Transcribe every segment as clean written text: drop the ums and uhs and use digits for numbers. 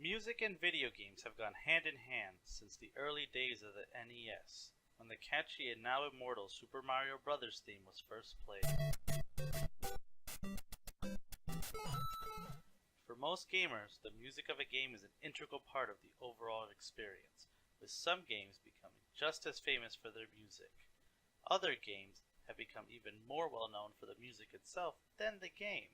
Music and video games have gone hand in hand since the early days of the NES, when the catchy and now immortal Super Mario Bros. Theme was first played. For most gamers, the music of a game is an integral part of the overall experience, with some games becoming just as famous for their music. Other games have become even more well known for the music itself than the game.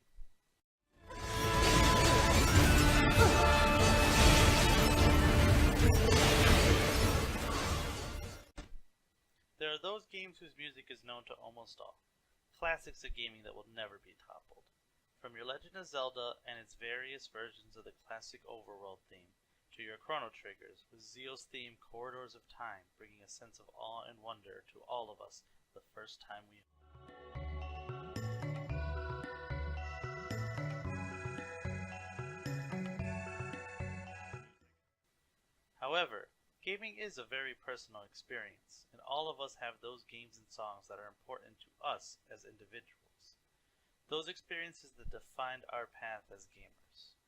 There are those games whose music is known to almost all, classics of gaming that will never be toppled. From your Legend of Zelda and its various versions of the classic overworld theme, to your Chrono Triggers with Zeo's theme Corridors of Time, bringing a sense of awe and wonder to all of us the first time we... However, gaming is a very personal experience, and all of us have those games and songs that are important to us as individuals. Those experiences that defined our path as gamers.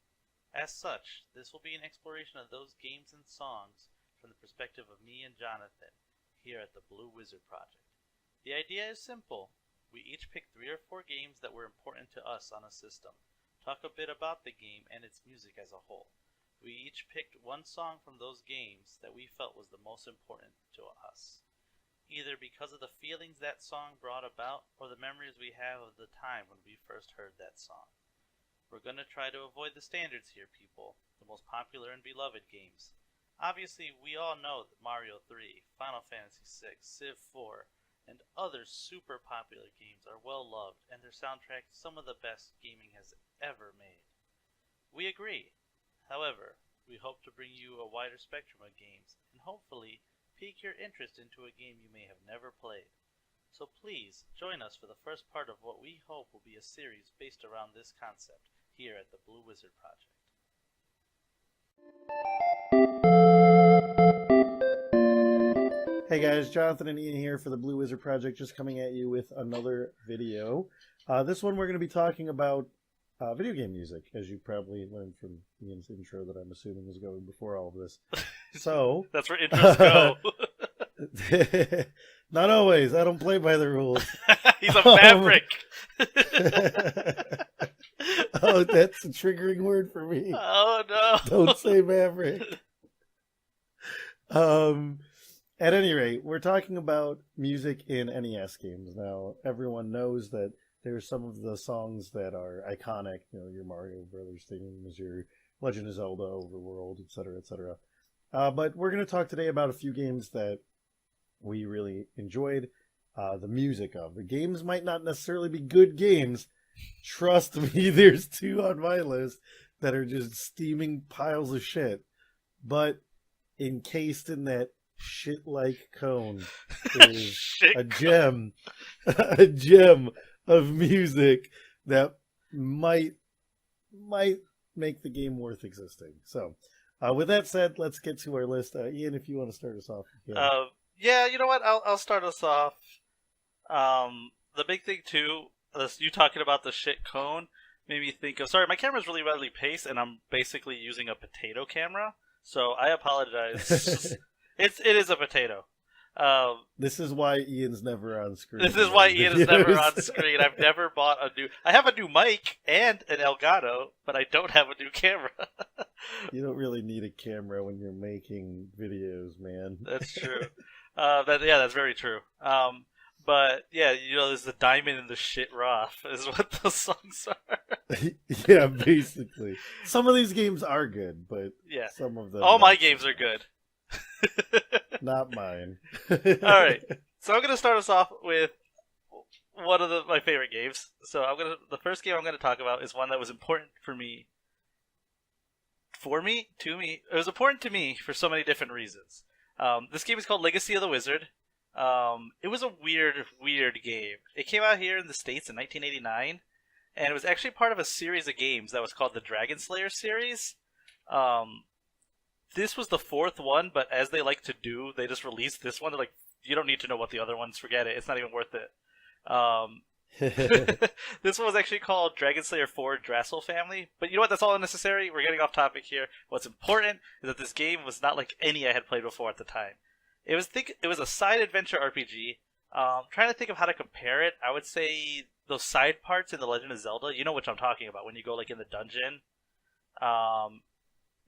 As such, this will be an exploration of those games and songs from the perspective of me and Jonathan, here at the Blue Wizard Project. The idea is simple. We each pick 3 or 4 games that were important to us on a system, talk a bit about the game and its music as a whole. We each picked one song from those games that we felt was the most important to us, either because of the feelings that song brought about or the memories we have of the time when we first heard that song. We're going to try to avoid the standards here, people, the most popular and beloved games. Obviously, we all know that Mario 3, Final Fantasy 6, Civ 4, and other super popular games are well loved and their soundtrack some of the best gaming has ever made. We agree. However, we hope to bring you a wider spectrum of games and hopefully pique your interest into a game you may have never played. So please join us for the first part of what we hope will be a series based around this concept here at the Blue Wizard Project. Hey guys, Jonathan and Ian here for the Blue Wizard Project, just coming at you with another video. This one we're going to be talking about video game music, as you probably learned from Ian's intro that I'm assuming was going before all of this. So that's where intros go. Not always. I don't play by the rules. He's a maverick. Oh, that's a triggering word for me. Oh no! Don't say maverick. At any rate, we're talking about music in NES games. Now, everyone knows that there's some of the songs that are iconic, you know, your Mario Brothers themes, your Legend of Zelda, Overworld, etc., etc. But we're going to talk today about a few games that we really enjoyed the music of. The games might not necessarily be good games. Trust me, there's 2 on my list that are just steaming piles of shit. But encased in that shit-like cone is a gem. A gem of music that might make the game worth existing. So, with that said, let's get to our list. Ian, if you want to start us off. Yeah, you know what? I'll start us off. The big thing too, you talking about the shit cone made me think of. Sorry, my camera's really badly paced, and I'm basically using a potato camera, so I apologize. It is a potato. This is why Ian's never on screen. This is why Ian is never on screen. I've never bought a new... I have a new mic and an Elgato, but I don't have a new camera. You don't really need a camera when you're making videos, man. That's true. That's very true. But, yeah, you know, there's the diamond in the shit rough is what those songs are. Yeah, basically. Some of these games are good, but yeah. Some of them... All my games are good. Not mine. Alright, so I'm going to start us off with one of my favorite games. So the first game I'm going to talk about is one that was important to me. It was important to me for so many different reasons. This game is called Legacy of the Wizard. It was a weird game. It came out here in the States in 1989, and it was actually part of a series of games that was called the Dragon Slayer series. This was the 4th one, but as they like to do, they just released this one. They're like, you don't need to know what the other ones, forget it. It's not even worth it. This one was actually called Dragon Slayer 4 Drassel Family. But you know what? That's all unnecessary. We're getting off topic here. What's important is that this game was not like any I had played before at the time. It was a side adventure RPG. Trying to think of how to compare it, I would say those side parts in The Legend of Zelda. You know what I'm talking about when you go like in the dungeon.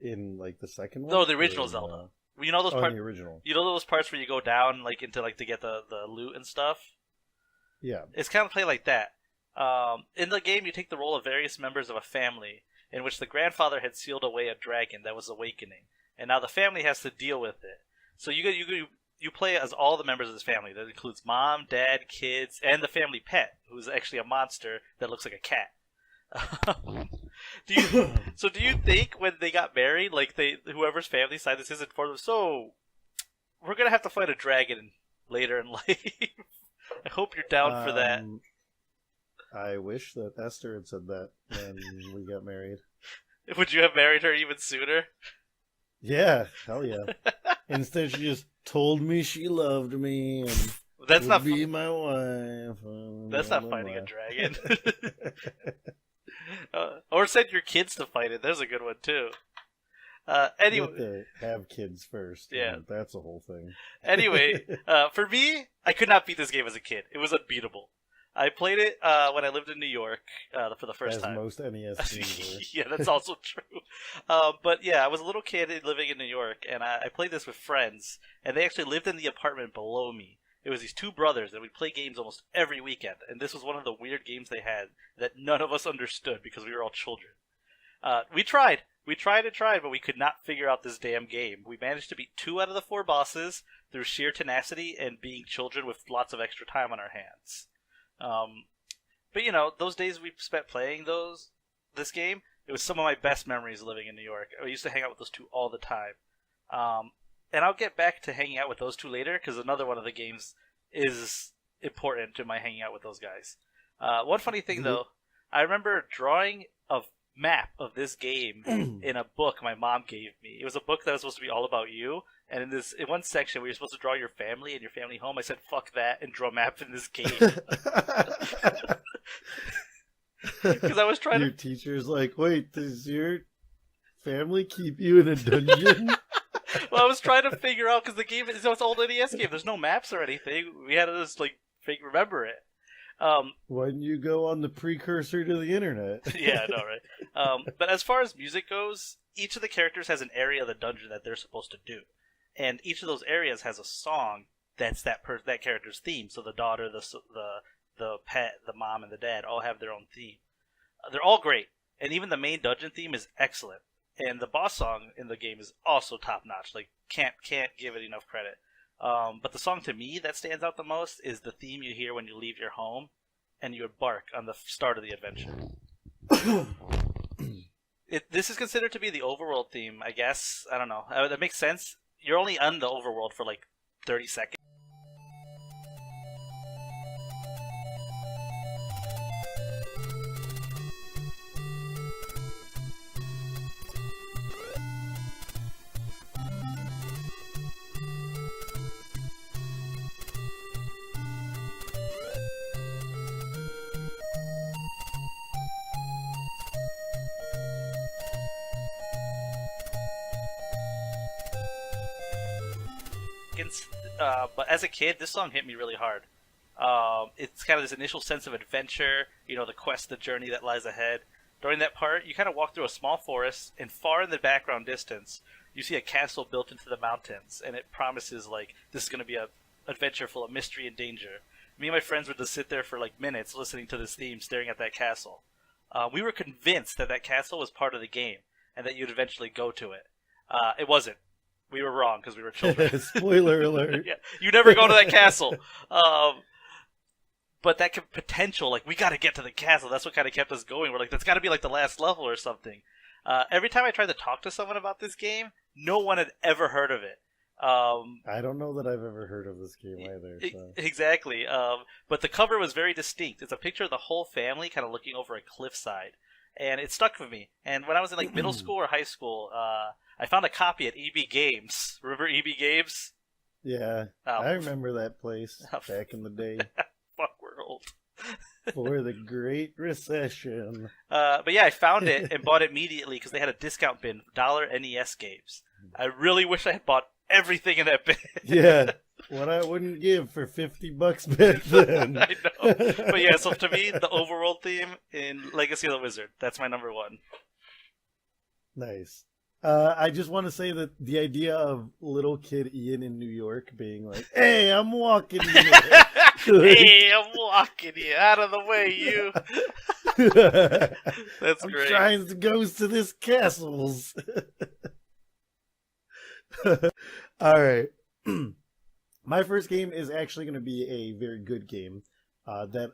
In like the second one? No, the original Or, Zelda. You know those oh, parts. the original. You know those parts where you go down like into like to get the loot and stuff. Yeah. It's kind of played like that. In the game, you take the role of various members of a family in which the grandfather had sealed away a dragon that was awakening, and now the family has to deal with it. So you play as all the members of this family. That includes mom, dad, kids, and the family pet, who's actually a monster that looks like a cat. Do you think when they got married, like whoever's family side this is informed them, so we're gonna have to fight a dragon later in life? I hope you're down for that. I wish that Esther had said that when we got married. Would you have married her even sooner? Yeah, hell yeah. Instead, she just told me she loved me and that's would not be my wife. That's not fighting a dragon. Or send your kids to fight it. There's a good one too. Anyway, you have to have kids first. Yeah, that's a whole thing. Anyway, for me, I could not beat this game as a kid. It was unbeatable. I played it when I lived in New York for the first time. As most NES games Yeah, that's also true. But yeah, I was a little kid living in New York, and I played this with friends, and they actually lived in the apartment below me. It was these two brothers, and we'd play games almost every weekend, and this was one of the weird games they had that none of us understood because we were all children. We tried, but we could not figure out this damn game. We managed to beat 2 out of the 4 bosses through sheer tenacity and being children with lots of extra time on our hands. But you know, those days we spent playing this game, it was some of my best memories living in New York. I used to hang out with those two all the time. And I'll get back to hanging out with those two later, because another one of the games is important to my hanging out with those guys. One funny thing, though, I remember drawing a map of this game in a book my mom gave me. It was a book that was supposed to be all about you, and in one section where you're supposed to draw your family and your family home, I said, fuck that, and draw a map in this game. Because I was trying Your teacher's like, wait, does your family keep you in a dungeon? Well, I was trying to figure out, because the game is an old NES game. There's no maps or anything. We had to just, remember it. Why didn't you go on the precursor to the internet? Yeah, I know, right? But as far as music goes, each of the characters has an area of the dungeon that they're supposed to do. And each of those areas has a song that's that character's theme. So the daughter, the pet, the mom, and the dad all have their own theme. They're all great. And even the main dungeon theme is excellent. And the boss song in the game is also top notch. Can't give it enough credit. But the song to me that stands out the most is the theme you hear when you leave your home and you embark on the start of the adventure. This is considered to be the overworld theme, I guess. I don't know. That makes sense. You're only on the overworld for 30 seconds. But as a kid, this song hit me really hard. It's kind of this initial sense of adventure, the quest, the journey that lies ahead. During that part, you kind of walk through a small forest, and far in the background distance, you see a castle built into the mountains, and it promises, this is going to be an adventure full of mystery and danger. Me and my friends would just sit there for, minutes listening to this theme, staring at that castle. We were convinced that castle was part of the game, and that you'd eventually go to it. It wasn't. We were wrong because we were children. Spoiler alert. Yeah, you never go to that castle. But that potential, we got to get to the castle. That's what kind of kept us going. We're that's got to be the last level or something. Every time I tried to talk to someone about this game, no one had ever heard of it. I don't know that I've ever heard of this game either. So. Exactly. But the cover was very distinct. It's a picture of the whole family kind of looking over a cliffside. And it stuck with me. And when I was in middle school or high school, I found a copy at EB Games. Remember EB Games? Yeah, I remember that place back in the day. Fuck, we're old. for the Great Recession. But yeah, I found it and bought it immediately because they had a discount bin, dollar NES games. I really wish I had bought everything in that bin. Yeah, what I wouldn't give for $50 back then. I know. But yeah, so to me, the overworld theme in Legacy of the Wizard, that's my number one. Nice. I just want to say that the idea of little kid Ian in New York being like, "Hey, I'm walking here." Hey, I'm walking you out of the way, you. That's I'm great. trying to go to this castles. All right. My first game is actually going to be a very good game that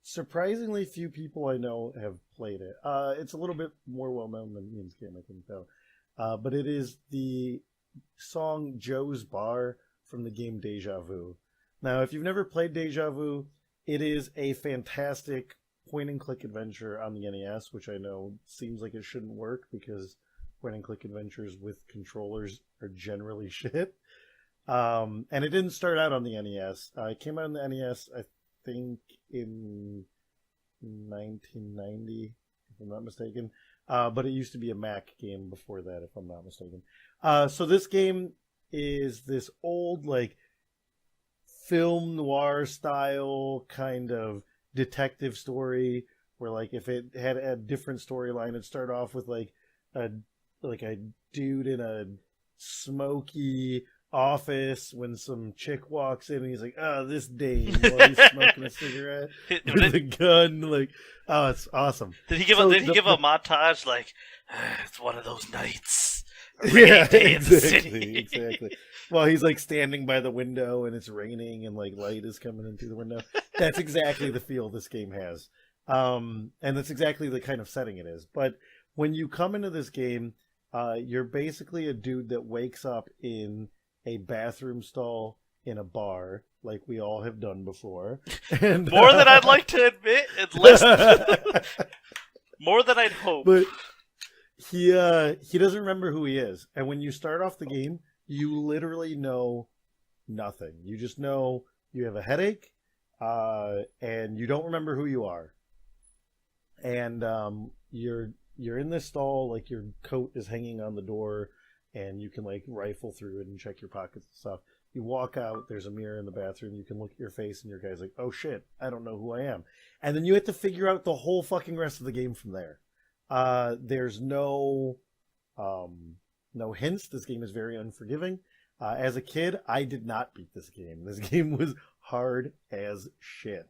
surprisingly few people I know have played it. It's a little bit more well known than Ian's game, I think, though. But it is the song Joe's Bar from the game Deja Vu. Now, if you've never played Deja Vu, it is a fantastic point-and-click adventure on the NES, which I know seems like it shouldn't work because point-and-click adventures with controllers are generally shit. And it didn't start out on the NES. It came out on the NES, I think, in 1990, if I'm not mistaken. But it used to be a Mac game before that, if I'm not mistaken. So this game is this old, like, film noir style kind of detective story where, like, if it had a different storyline, it'd start off with like a dude in a smoky office when some chick walks in and he's like, "Oh, this dame," while he's smoking a cigarette with a gun. Like, oh, it's awesome. Did he give a montage like, "It's one of those nights"? Yeah, exactly. Well, he's like standing by the window and it's raining and like light is coming in through the window. That's exactly the feel this game has. And that's exactly the kind of setting it is. But when you come into this game, you're basically a dude that wakes up in a bathroom stall in a bar, like we all have done before. And, more than I'd like to admit, and less more than I'd hope. But he doesn't remember who he is. And when you start off the game, you literally know nothing. You just know you have a headache, and you don't remember who you are. And you're in this stall, like your coat is hanging on the door, and you can like rifle through it and check your pockets and stuff. You walk out, there's a mirror in the bathroom, you can look at your face, and your guy's like, "Oh shit, I don't know who I am." And then you have to figure out the whole fucking rest of the game from there. There's no hints. This game is very unforgiving. As a kid, I did not beat this game. This game was hard as shit.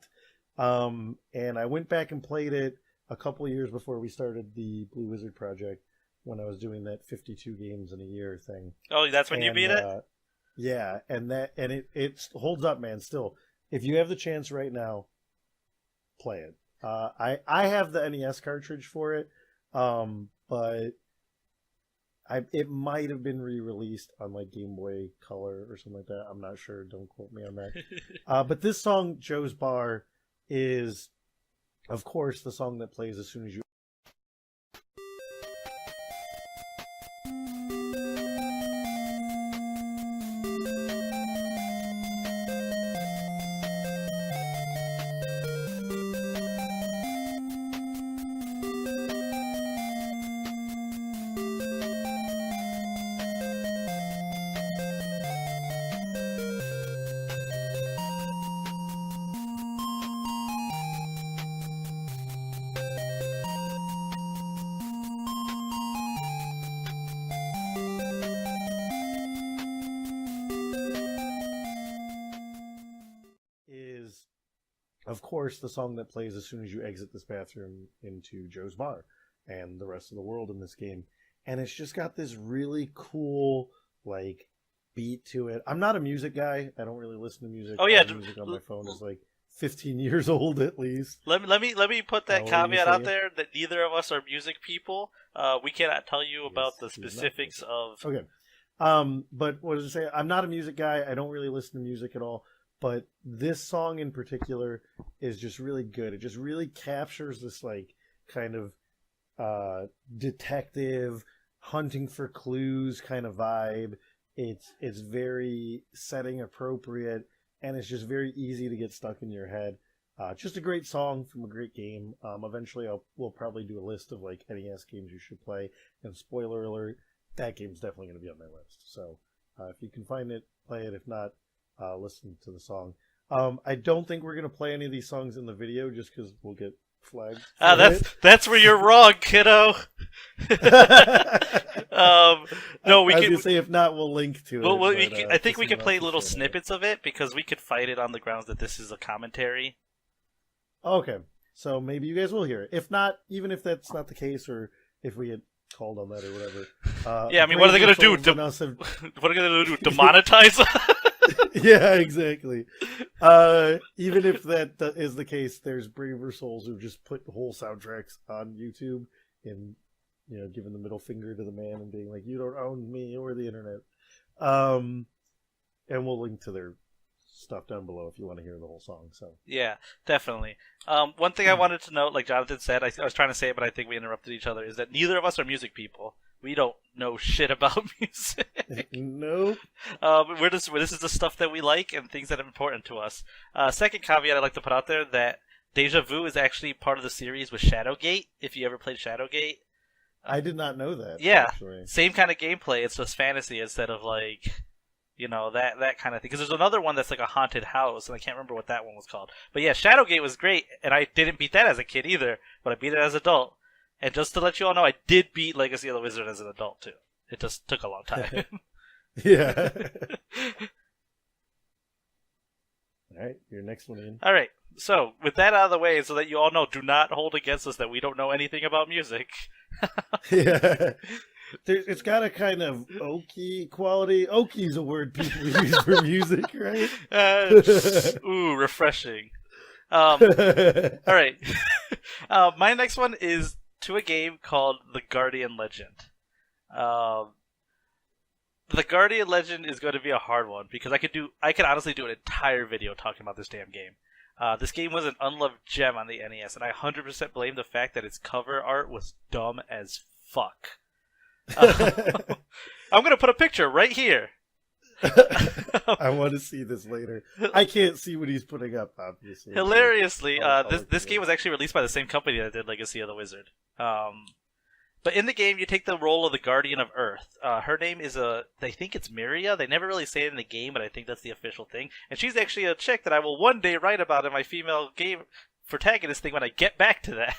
And I went back and played it a couple of years before we started the Blue Wizard project when I was doing that 52 games in a year thing. Oh, that's when you beat it? Yeah, and it holds up, man, still. If you have the chance right now, play it. I have the NES cartridge for it, but it might have been re-released on like Game Boy Color or something like that. I'm not sure. Don't quote me on that. But this song, Joe's Bar, is, of course, the song that plays as soon as you... is, of course, the song that plays as soon as you exit this bathroom into Joe's Bar and the rest of the world in this game. And it's just got this really cool, like, beat to it. I'm not a music guy. I don't really listen to music. Oh, yeah. All the music on my phone is like 15 years old at least. Let me put that caveat out there that neither of us are music people. We cannot tell you about the specifics of... Okay. But what does it say? I'm not a music guy. I don't really listen to music at all. But this song in particular is just really good. It just really captures this like kind of detective hunting for clues kind of vibe. It's very setting appropriate, and it's just very easy to get stuck in your head. Just a great song from a great game. Eventually, we'll probably do a list of like NES games you should play. And spoiler alert, that game's definitely going to be on my list. So if you can find it, play it. If not, listen to the song. I don't think we're going to play any of these songs in the video just because we'll get flagged. That's where you're wrong, kiddo. No, we I was can gonna say if not, we'll link to it. I think we could play little snippets of it because we could fight it on the grounds that this is a commentary. Okay, so maybe you guys will hear it. If not, even if that's not the case, or if we get called on that or whatever. Yeah, I mean, what are they going to do? What are they going to do? Demonetize? Yeah, exactly. Even if that is the case, there's braver souls who just put whole soundtracks on YouTube and, giving the middle finger to the man and being like, you don't own me or the internet. And we'll link to their stuff down below if you want to hear the whole song. So yeah, definitely. One thing I wanted to note, like Jonathan said, I was trying to say it, but I think we interrupted each other, is that neither of us are music people. We don't know shit about music. Nope. This is the stuff that we like and things that are important to us. Second caveat I'd like to put out there that Deja Vu is actually part of the series with Shadowgate. If you ever played Shadowgate, I did not know that. Yeah, actually. Same kind of gameplay. It's just fantasy instead of like, that kind of thing. Because there's another one that's like a haunted house, and I can't remember what that one was called. But yeah, Shadowgate was great, and I didn't beat that as a kid either, but I beat it as an adult. And just to let you all know, I did beat Legacy of the Wizard as an adult too. It just took a long time. Yeah. All right, your next one, Ian. All right. So, with that out of the way, so that you all know, do not hold against us that we don't know anything about music. Yeah. It's got a kind of oaky quality. Oaky's a word people use for music, right? Ooh, refreshing. All right. My next one is to a game called The Guardian Legend. The Guardian Legend is going to be a hard one because I could honestly do an entire video talking about this damn game. This game was an unloved gem on the NES, and I 100% blame the fact that its cover art was dumb as fuck. I'm going to put a picture right here. I want to see this later. I can't see what he's putting up, obviously. Hilariously, this game was actually released by the same company that did Legacy of the Wizard. But in the game, you take the role of the Guardian of Earth. Her name is they think it's Miria. They never really say it in the game, but I think that's the official thing. And she's actually a chick that I will one day write about in my female game protagonist thing when I get back to that.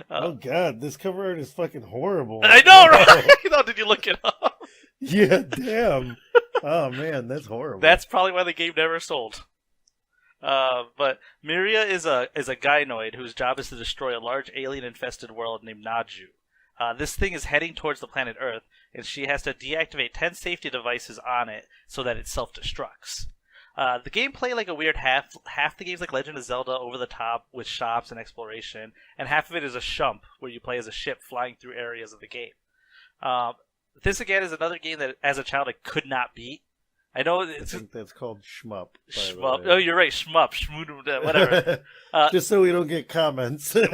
Oh god, this cover art is fucking horrible. I know, right? Did you look it up? Yeah, damn. Oh man, that's horrible. That's probably why the game never sold. But Miria is a gynoid whose job is to destroy a large alien-infested world named Naju. This thing is heading towards the planet Earth, and she has to deactivate 10 safety devices on it so that it self-destructs. The gameplay like a weird half the game's like Legend of Zelda over the top with shops and exploration, and half of it is a shump where you play as a ship flying through areas of the game. This again is another game that as a child I could not beat. I know I think that's called shmup. Shmup. Oh, you're right. Shmup. Whatever. Just so we don't get comments. Like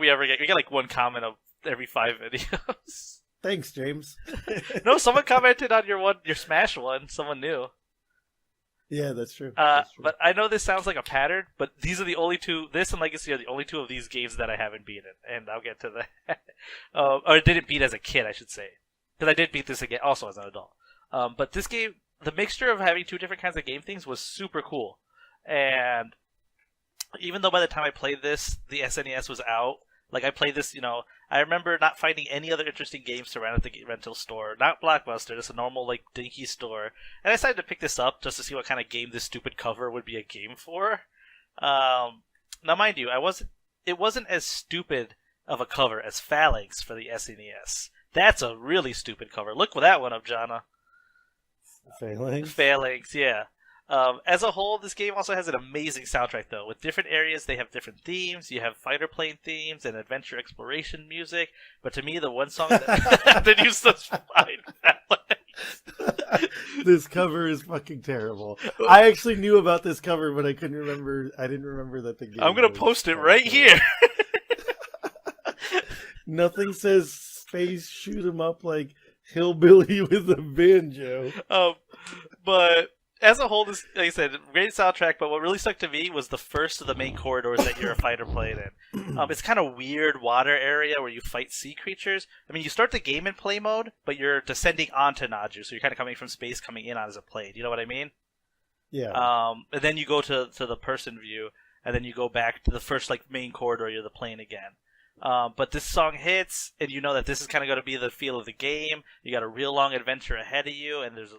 we get like one comment of every 5 videos. Thanks, James. No, someone commented on your Smash one. Someone new. Yeah, that's true. But I know this sounds like a pattern, but these are the only two. This and Legacy are the only two of these games that I haven't beaten, and I'll get to that. Or didn't beat as a kid, I should say, because I did beat this again also as an adult. But this game, the mixture of having two different kinds of game things was super cool, and even though by the time I played this, the SNES was out. Like, I played this, I remember not finding any other interesting games to rent at the rental store. Not Blockbuster, just a normal, like, dinky store. And I decided to pick this up just to see what kind of game this stupid cover would be a game for. Now, mind you, it wasn't as stupid of a cover as Phalanx for the SNES. That's a really stupid cover. Look that one up, Jana. Phalanx? Phalanx, yeah. As a whole, this game also has an amazing soundtrack, though. With different areas, they have different themes. You have fighter plane themes and adventure exploration music. But to me, the one song that used to find Phalanx. This cover is fucking terrible. I actually knew about this cover, but I couldn't remember. I didn't remember that the game. I'm gonna post it right here. Nothing says space shoot 'em up like hillbilly with a banjo. But as a whole, this, like I said, great soundtrack. But what really stuck to me was the first of the main corridors that you're a fighter playing in. It's kind of weird water area where you fight sea creatures. I mean, you start the game in play mode, but you're descending onto Naju, so you're kind of coming from space, coming in as a plane. You know what I mean? Yeah. And then you go to the person view, and then you go back to the first like main corridor. You're the plane again. But this song hits, and you know that this is kind of going to be the feel of the game. You got a real long adventure ahead of you, and there's.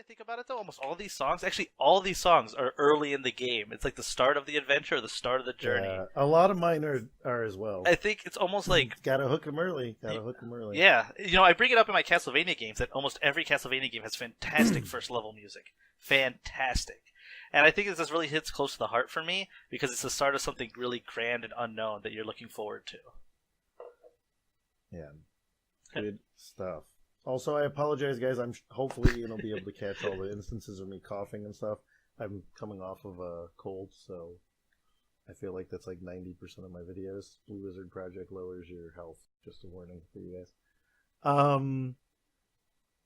Think about it though, almost all these songs, actually all these songs are early in the game. It's like the start of the adventure, or the start of the journey. Yeah, a lot of mine are as well. I think it's almost like gotta hook them early. Gotta hook them early. Yeah, I bring it up in my Castlevania games that almost every Castlevania game has fantastic first level music, fantastic, and I think this really hits close to the heart for me because it's the start of something really grand and unknown that you're looking forward to. Yeah, good stuff. Also, I apologize, guys. I'm hopefully be able to catch all the instances of me coughing and stuff. I'm coming off of a cold, so I feel like that's like 90% of my videos. Blue Wizard Project lowers your health. Just a warning for you guys.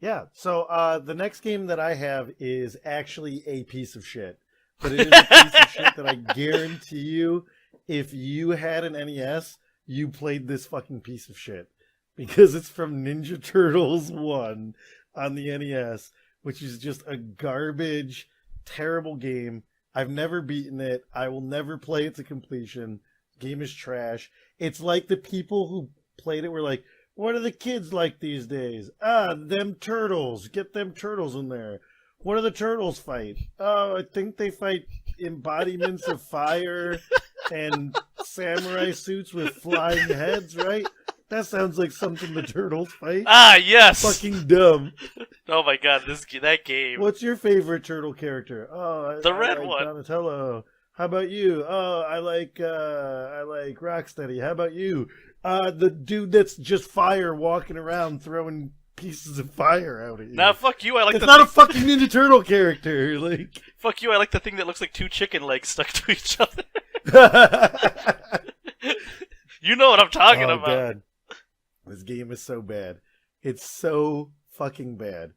Yeah. So the next game that I have is actually a piece of shit, but it is a piece of shit that I guarantee you, if you had an NES, you played this fucking piece of shit. Because it's from Ninja Turtles 1 on the NES, which is just a garbage, terrible game. I've never beaten it. I will never play it to completion. The game is trash. It's like the people who played it were like, what are the kids like these days? Them turtles. Get them turtles in there. What do the turtles fight? Oh, I think they fight embodiments of fire and samurai suits with flying heads, right? That sounds like something the turtles fight. Ah, yes! Fucking dumb. Oh my god, that game. What's your favorite turtle character? Oh, the red like one. Donatello. How about you? Oh, I like Rocksteady. How about you? The dude that's just fire walking around throwing pieces of fire out at you. Nah, fuck you. I like. It's not a fucking Ninja Turtle character. Like, fuck you. I like the thing that looks like two chicken legs stuck to each other. You know what I'm talking about. God. This game is so bad. It's so fucking bad.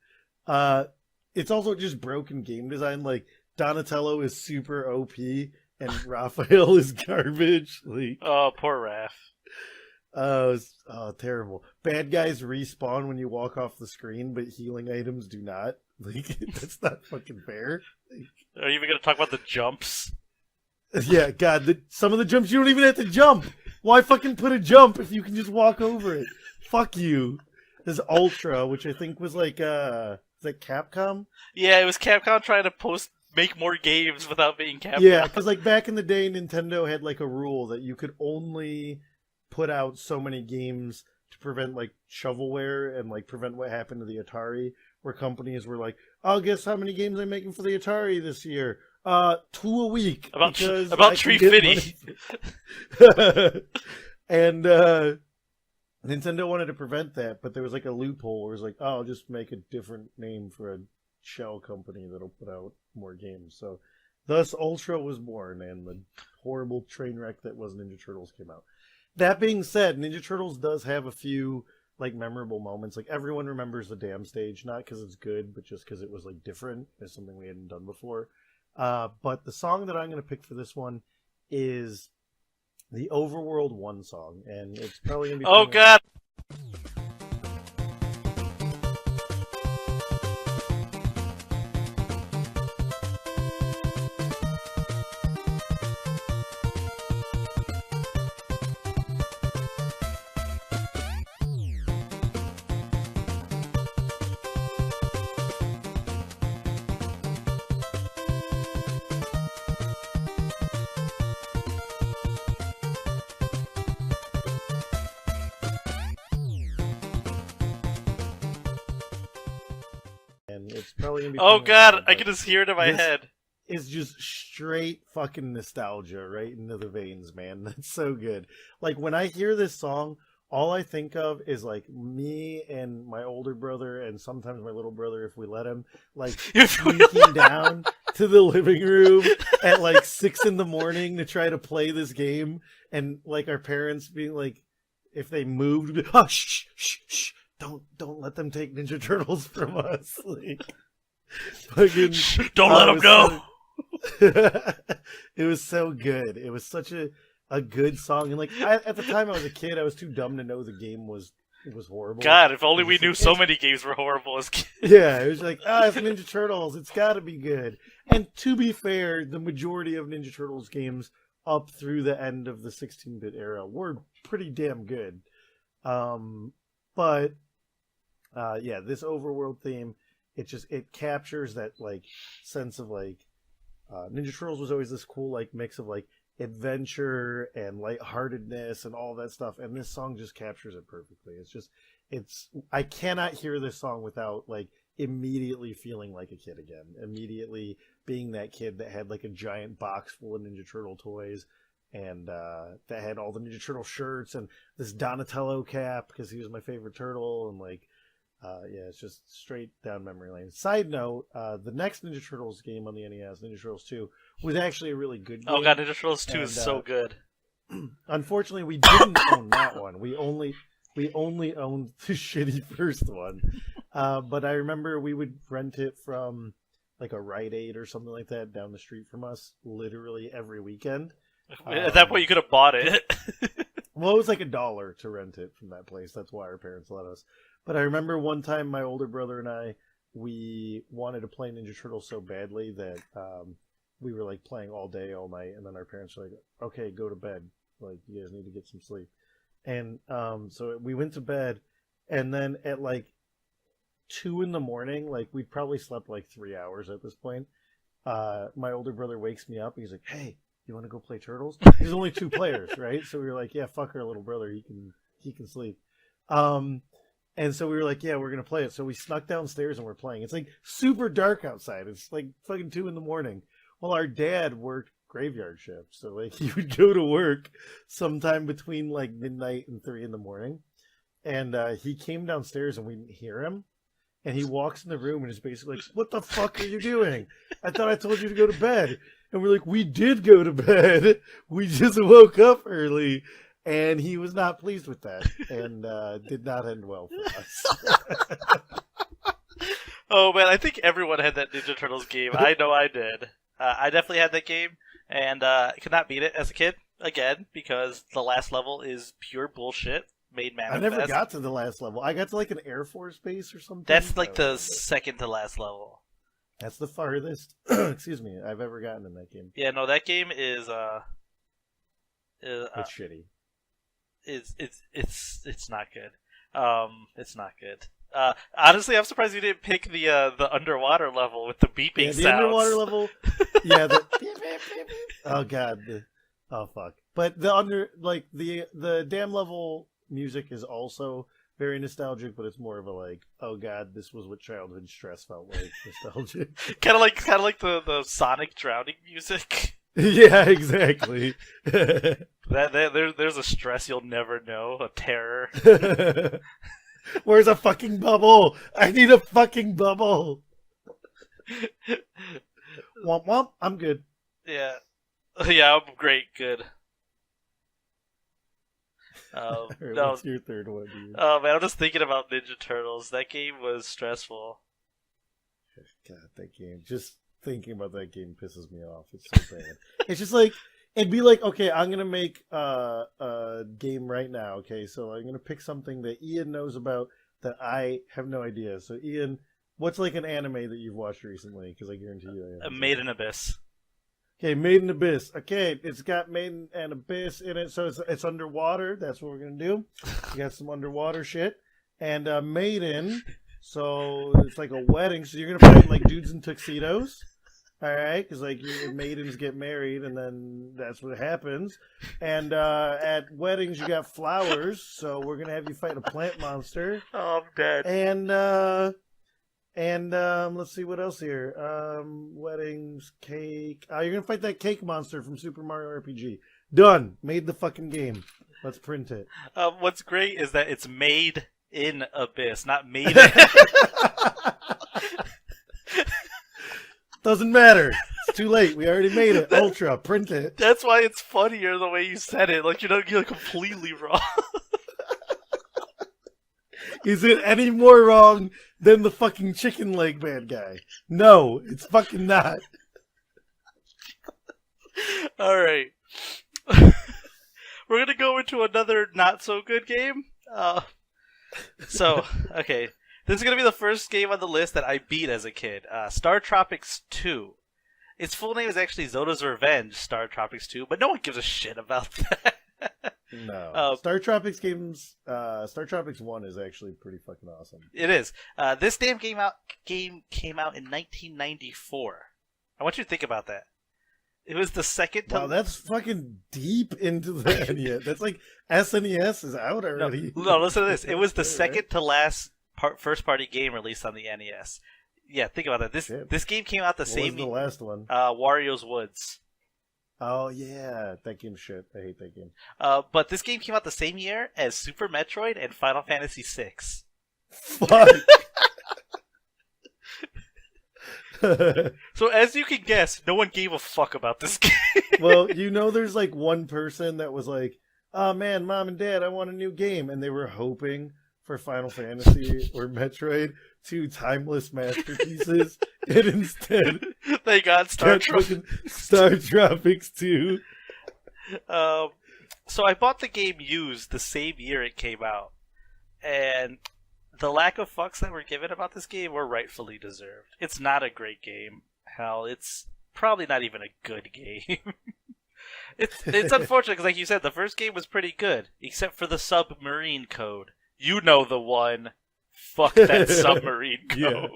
It's also just broken game design. Like, Donatello is super OP and Raphael is garbage. Like, oh, poor Raph. Oh, terrible. Bad guys respawn when you walk off the screen, but healing items do not. Like, that's not fucking fair. Are you even going to talk about the jumps? Yeah, God, some of the jumps you don't even have to jump. Why fucking put a jump if you can just walk over it? Fuck you. There's Ultra, which I think was like, is that Capcom? Yeah, it was Capcom trying to make more games without being Capcom. Yeah, because like back in the day, Nintendo had like a rule that you could only put out so many games to prevent like shovelware and like prevent what happened to the Atari, where companies were like, "Oh, guess how many games I'm making for the Atari this year? 2 a week." About Tree Fitty. And Nintendo wanted to prevent that, but there was like a loophole where it was like, "Oh, I'll just make a different name for a shell company that'll put out more games." So thus Ultra was born, and the horrible train wreck that was Ninja Turtles came out. That being said, Ninja Turtles does have a few like memorable moments. Like, everyone remembers the dam stage, not because it's good, but just because it was like different. It's something we hadn't done before. But the song that I'm going to pick for this one is the Overworld 1 song, and it's probably going to be... Oh, God! It's probably gonna be. Oh playing god, now, I can just hear it in my this head. is just straight fucking nostalgia right into the veins, man. That's so good. Like when I hear this song, all I think of is like me and my older brother and sometimes my little brother if we let him, like sneaking down to the living room at like 6 a.m. to try to play this game, and like our parents being like, if they moved, we'd be, oh shh shh shh, don't let them take Ninja Turtles from us. Like, fucking, Don't let them know. It was so good. It was such a good song, and like at the time I was a kid, I was too dumb to know the game was horrible. God, if only It we was knew like, so many games were horrible as kids. yeah, it was like, it's Ninja Turtles, it's got to be good. And to be fair, the majority of Ninja Turtles games up through the end of the 16-bit era were pretty damn good. But yeah, this overworld theme, it captures that like sense of like Ninja Turtles was always this cool like mix of like adventure and lightheartedness and all that stuff, and this song just captures it perfectly. It's I cannot hear this song without like immediately feeling like a kid again, immediately being that kid that had like a giant box full of Ninja Turtle toys and that had all the Ninja Turtle shirts and this Donatello cap because he was my favorite turtle, and like yeah, it's just straight down memory lane. Side note, the next Ninja Turtles game on the NES, Ninja Turtles 2, was actually a really good game. Oh god, Ninja Turtles 2 is so good. Unfortunately, we didn't own that one. We only owned the shitty first one. But I remember we would rent it from like a Rite Aid or something like that down the street from us literally every weekend. At that point, you could have bought it. Well, it was like $1 to rent it from that place. That's why our parents let us. But I remember one time my older brother and I, we wanted to play Ninja Turtles so badly that we were like playing all day, all night, and then our parents were like, "Okay, go to bed. Like you guys need to get some sleep." And so we went to bed, and then at like 2 a.m, like we'd probably slept like 3 hours at this point. My older brother wakes me up. He's like, "Hey, you want to go play Turtles?" There's only 2 players, right? So we were like, "Yeah, fuck our little brother. He can sleep." And so we were like, "Yeah, we're gonna play it." So we snuck downstairs and we're playing. It's like super dark outside. It's like fucking 2 a.m. Well, our dad worked graveyard shift, so like he would go to work sometime between like midnight and 3 a.m. And he came downstairs and we didn't hear him. And he walks in the room and is basically like, "What the fuck are you doing? I thought I told you to go to bed." And we're like, "We did go to bed. We just woke up early." And he was not pleased with that, and did not end well for us. Oh man, I think everyone had that Ninja Turtles game. I know I did. I definitely had that game, and I could not beat it as a kid again because the last level is pure bullshit. Made I manifest. never got to the last level. I got to like an Air Force base or something. That's like the second to last level. That's the farthest, excuse me, I've ever gotten in that game. Yeah, no, that game is It's shitty. It's not good. It's not good. Honestly, I'm surprised you didn't pick the underwater level with the beeping Yeah, the sounds. underwater level. Yeah, the beep, beep, beep, beep. Oh god. Oh fuck. But the dam level music is also very nostalgic, but it's more of a like, oh god, this was what childhood stress felt like. Nostalgic. kind of like the Sonic drowning music. Yeah, exactly. There's a stress you'll never know, a terror. Where's a fucking bubble? I need a fucking bubble. Womp womp. I'm good. Yeah, yeah, I'm great, good. Right, No, what's your third one, dude? oh man, I'm just thinking about Ninja Turtles. That game was stressful. God, that game. Just thinking about that game pisses me off. It's so bad. It's just like, it'd be like, okay, I'm gonna make a game right now. Okay, so I'm gonna pick something that Ian knows about that I have no idea. So Ian, what's like an anime that you've watched recently? Because I guarantee you, I Made in Abyss. Okay, Made in Abyss. Okay, it's got Made in Abyss in it, so it's underwater. That's what we're gonna do. We got some underwater shit, and Maiden. So it's like a wedding. So you're gonna find like dudes in tuxedos. All right, because like maidens get married, and then that's what happens. And at weddings, you got flowers, so we're gonna have you fight a plant monster. Oh, I'm dead. And And let's see what else here. Weddings, cake. You're gonna fight that cake monster from Super Mario RPG. Done. Made the fucking game. Let's print it. What's great is that it's made in Abyss, not made in... Doesn't matter. It's too late. We already made it. Ultra. Print it. That's why it's funnier the way you said it. Like, you're completely wrong. Is it any more wrong than the fucking chicken leg bad guy? No, it's fucking not. Alright. We're gonna go into another not-so-good game. Okay. This is gonna be the first game on the list that I beat as a kid. Star Tropics 2. Its full name is actually Zoda's Revenge, Star Tropics 2, but no one gives a shit about that. No. Star Tropics 1 is actually pretty fucking awesome. It is. This damn game came out in 1994. I want you to think about that. It was the second to... Wow, that's fucking deep into the NES. That's like SNES is out already. No, listen to this. It was the second to last first-party game released on the NES. Yeah, think about that. This game came out the same... What was the last one? Wario's Woods. Oh, yeah. That game's shit. I hate that game. But this game came out the same year as Super Metroid and Final Fantasy VI. Fuck! So as you can guess, no one gave a fuck about this game. Well, there's like one person that was like, oh man, Mom and Dad, I want a new game. And they were hoping for Final Fantasy or Metroid, two timeless masterpieces. And instead, they got Star Tropics 2. So I bought the game used the same year it came out. And the lack of fucks that were given about this game were rightfully deserved. It's not a great game. Hell, it's probably not even a good game. It's unfortunate because, like you said, the first game was pretty good, except for the submarine code. You know the one. Fuck that submarine code.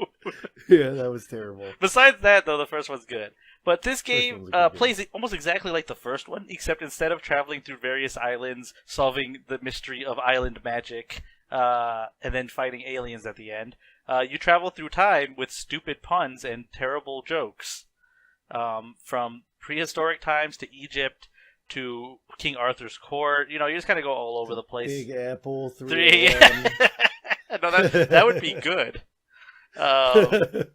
Yeah, that was terrible. Besides that, though, the first one's good. But this game plays almost exactly like the first one, except instead of traveling through various islands, solving the mystery of island magic, and then fighting aliens at the end, you travel through time with stupid puns and terrible jokes. From prehistoric times to Egypt to King Arthur's court. You just kind of go all over the place. Big Apple 3. No, that would be good. But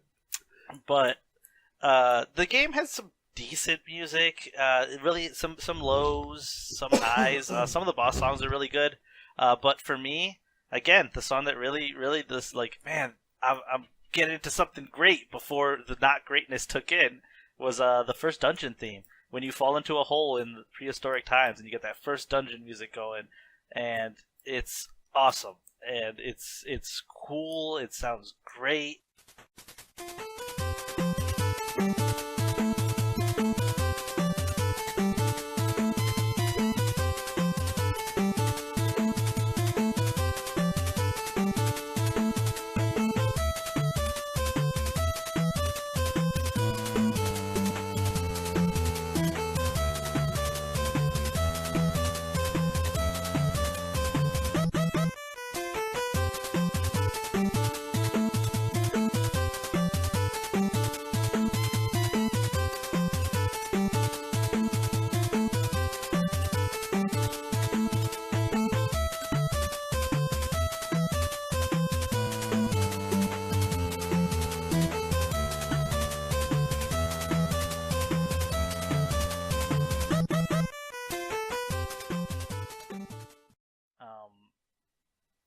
the game has some decent music. Really, some lows, some highs. Some of the boss songs are really good. But for me, again, the song that really, this man, I'm getting into something great before the not greatness took in was the first dungeon theme. When you fall into a hole in prehistoric times and you get that first dungeon music going, and it's awesome. And it's cool. It sounds great.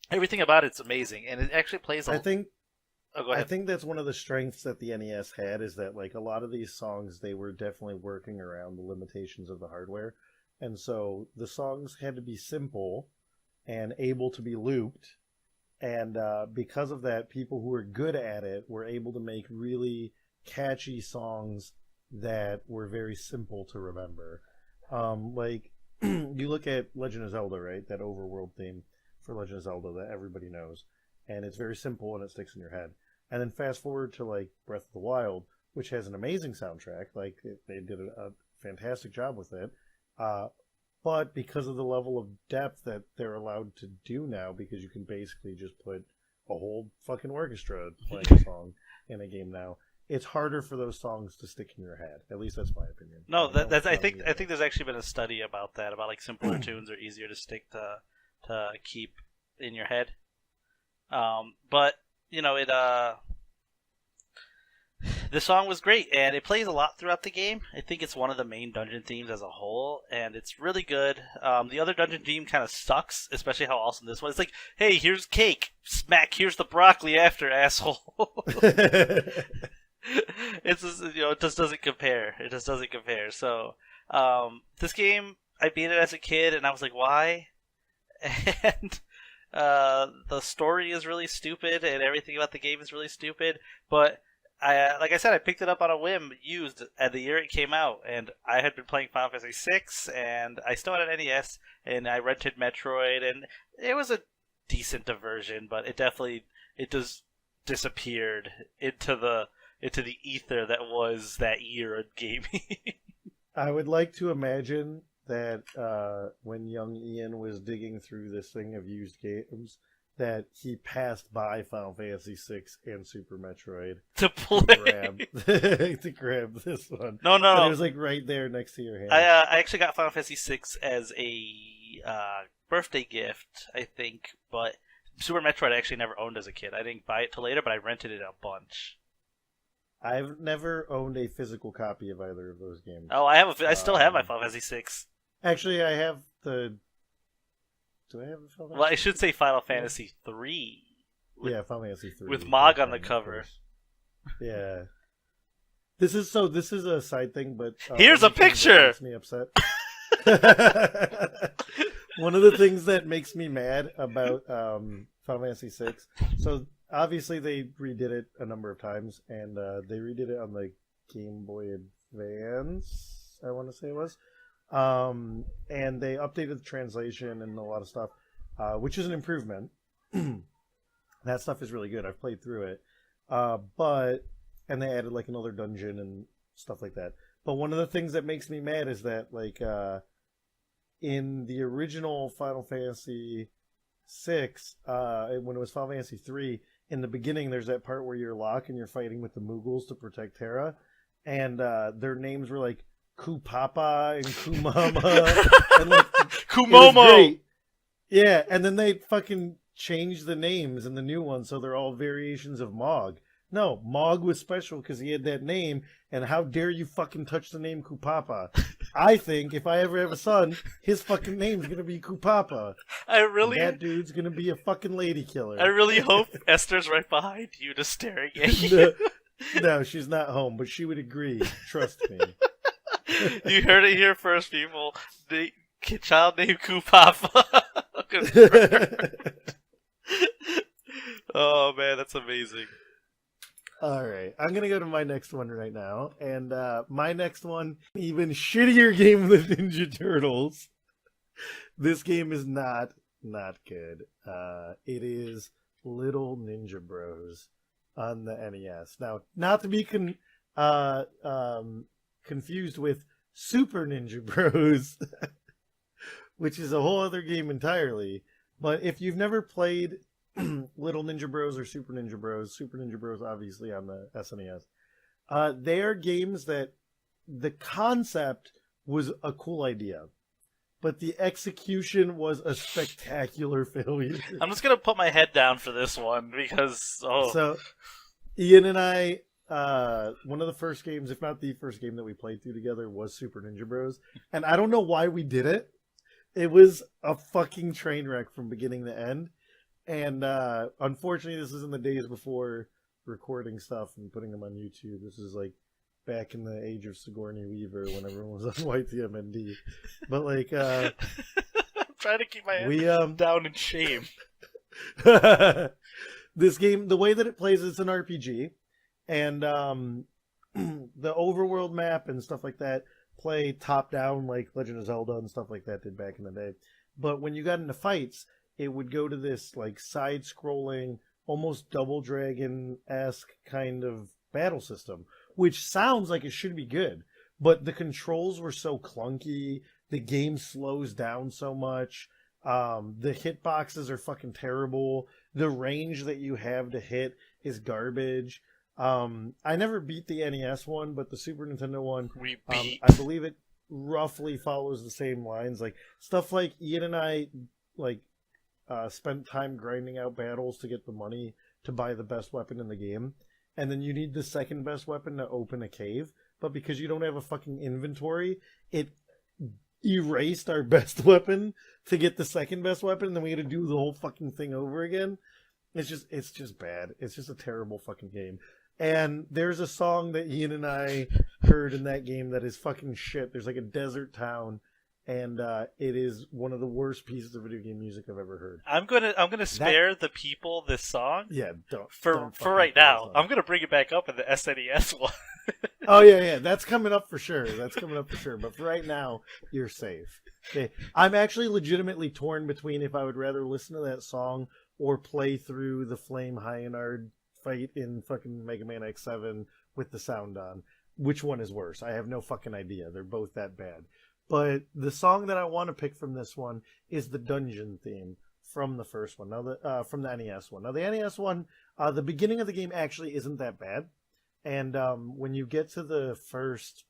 Everything about it's amazing, and it actually plays. I think. Oh, go ahead. I think that's one of the strengths that the NES had is that a lot of these songs they were definitely working around the limitations of the hardware, and so the songs had to be simple and able to be looped, and because of that, people who were good at it were able to make really catchy songs that were very simple to remember. You look at Legend of Zelda, right? That overworld theme for Legend of Zelda that everybody knows, and it's very simple and it sticks in your head. And then fast forward to Breath of the Wild, which has an amazing soundtrack. They did a fantastic job with it, but because of the level of depth that they're allowed to do now, because you can basically just put a whole fucking orchestra playing a song in a game now. It's harder for those songs to stick in your head. At least that's my opinion. No, that's I think know. there's actually been a study about that, about like simpler tunes are easier to stick to keep in your head. But you know it. The song was great, and it plays a lot throughout the game. I think it's one of the main dungeon themes as a whole, and it's really good. The other dungeon theme kind of sucks, especially how awesome this one. It's like, hey, here's cake, smack, here's the broccoli after, asshole. It's just, it just doesn't compare. It just doesn't compare. So, this game, I beat it as a kid, and I was like, why? And the story is really stupid, and everything about the game is really stupid, but like I said, I picked it up on a whim, used at the year it came out, and I had been playing Final Fantasy VI, and I still had an NES, and I rented Metroid, and it was a decent diversion, but it just disappeared into the ether that was that year of gaming. I would like to imagine that when young Ian was digging through this thing of used games, that he passed by Final Fantasy VI and Super Metroid to play, to grab this one. No. It was like right there next to your hand. I actually got Final Fantasy VI as a birthday gift, I think, but Super Metroid I actually never owned as a kid. I didn't buy it till later, but I rented it a bunch. I've never owned a physical copy of either of those games. Oh, I still have my Final Fantasy VI. Actually, I have the. Do I have the Final Fantasy? Well, I should say Final Fantasy 3. Yeah, Final Fantasy 3. With Mog on the cover. Yeah. This is a side thing, but here's a picture. Makes me upset. One of the things that makes me mad about Final Fantasy VI. So obviously they redid it a number of times, and they redid it on the Game Boy Advance. I want to say it was. And they updated the translation and a lot of stuff, which is an improvement. That stuff is really good. I've played through it. And they added like another dungeon and stuff like that. But one of the things that makes me mad is that like in the original Final Fantasy VI, when it was Final Fantasy 3, in the beginning there's that part where you're Locke and you're fighting with the Moogles to protect Terra, and their names were like Kupapa and Kumama and like Kumomo. Yeah, and then they fucking changed the names in the new one so they're all variations of Mog. No, Mog was special because he had that name, and how dare you fucking touch the name Kupapa? I think if I ever have a son, his fucking name's gonna be Kupapa. That dude's gonna be a fucking lady killer. I really hope Esther's right behind you, just staring at you. No, she's not home, but she would agree. Trust me. You heard it here first, people. The child named Kupapa. Oh man, that's amazing. Alright, I'm gonna go to my next one right now. And my next one, even shittier game than Ninja Turtles. This game is not good. It is Little Ninja Bros on the NES. Now, not to be confused with Super Ninja Bros, which is a whole other game entirely. But if you've never played Little Ninja Bros or Super Ninja Bros obviously on the SNES, they are games that the concept was a cool idea, but the execution was a spectacular failure. I'm just gonna put my head down for this one because So Ian and I, one of the first games, if not the first game that we played through together, was Super Ninja Bros. And I don't know why we did it. It was a fucking train wreck from beginning to end. And unfortunately, this is in the days before recording stuff and putting them on YouTube. This is like back in the age of Sigourney Weaver when everyone was on YTMND. But like, I'm trying to keep my head down in shame. This game, the way that it plays, it's an RPG, and the overworld map and stuff like that play top down like Legend of Zelda and stuff like that did back in the day. But when you got into fights, it would go to this like side-scrolling, almost Double Dragon-esque kind of battle system, which sounds like it should be good, but the controls were so clunky, the game slows down so much, the hitboxes are fucking terrible, the range that you have to hit is garbage. I never beat the NES one, but the Super Nintendo one, We beat. I believe it roughly follows the same lines. Like stuff like Ian and I like spent time grinding out battles to get the money to buy the best weapon in the game, and then you need the second best weapon to open a cave. But because you don't have a fucking inventory, it erased our best weapon to get the second best weapon, and then we had to do the whole fucking thing over again. It's just bad. It's just a terrible fucking game. And there's a song that Ian and I heard in that game that is fucking shit. There's like a desert town, and it is one of the worst pieces of video game music I've ever heard. I'm gonna spare the people this song. Yeah, don't For fucking right play now. that song. I'm gonna bring it back up in the SNES one. Oh yeah, that's coming up for sure. But for right now, you're safe. Okay, I'm actually legitimately torn between if I would rather listen to that song or play through the Flame Hyenard fight in fucking Mega Man X7 with the sound on. Which one is worse? I have no fucking idea. They're both that bad. But the song that I want to pick from this one is the dungeon theme from the first one. Now, from the NES one. Now, the NES one, the beginning of the game actually isn't that bad. And when you get to the first,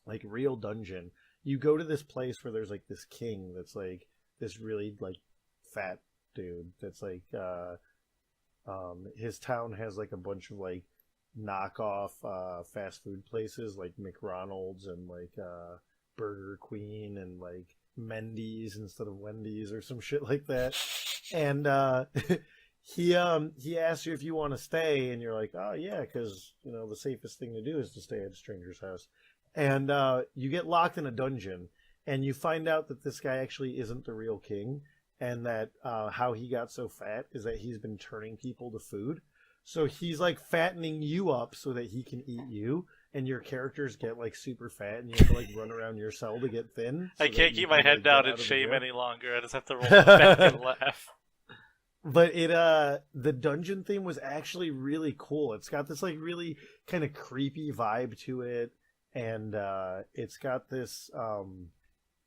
like, real dungeon, you go to this place where there's, like, this king that's, like, this really, like, fat dude that's, like, his town has, like, a bunch of, like, knockoff fast food places, like McDonald's and, like, Burger Queen and, like, Mendy's instead of Wendy's or some shit like that. And, he asks you if you want to stay, and you're like, oh yeah, because the safest thing to do is to stay at a stranger's house. And you get locked in a dungeon, and you find out that this guy actually isn't the real king, and that how he got so fat is that he's been turning people to food. So he's like fattening you up so that he can eat you, and your characters get like super fat, and you have to like run around your cell to get thin. I so can't that keep you my can, head like, down get in out of the shame jail. any longer. I just have to roll my back and laugh. But the dungeon theme was actually really cool. It's got this like really kind of creepy vibe to it, and it's got this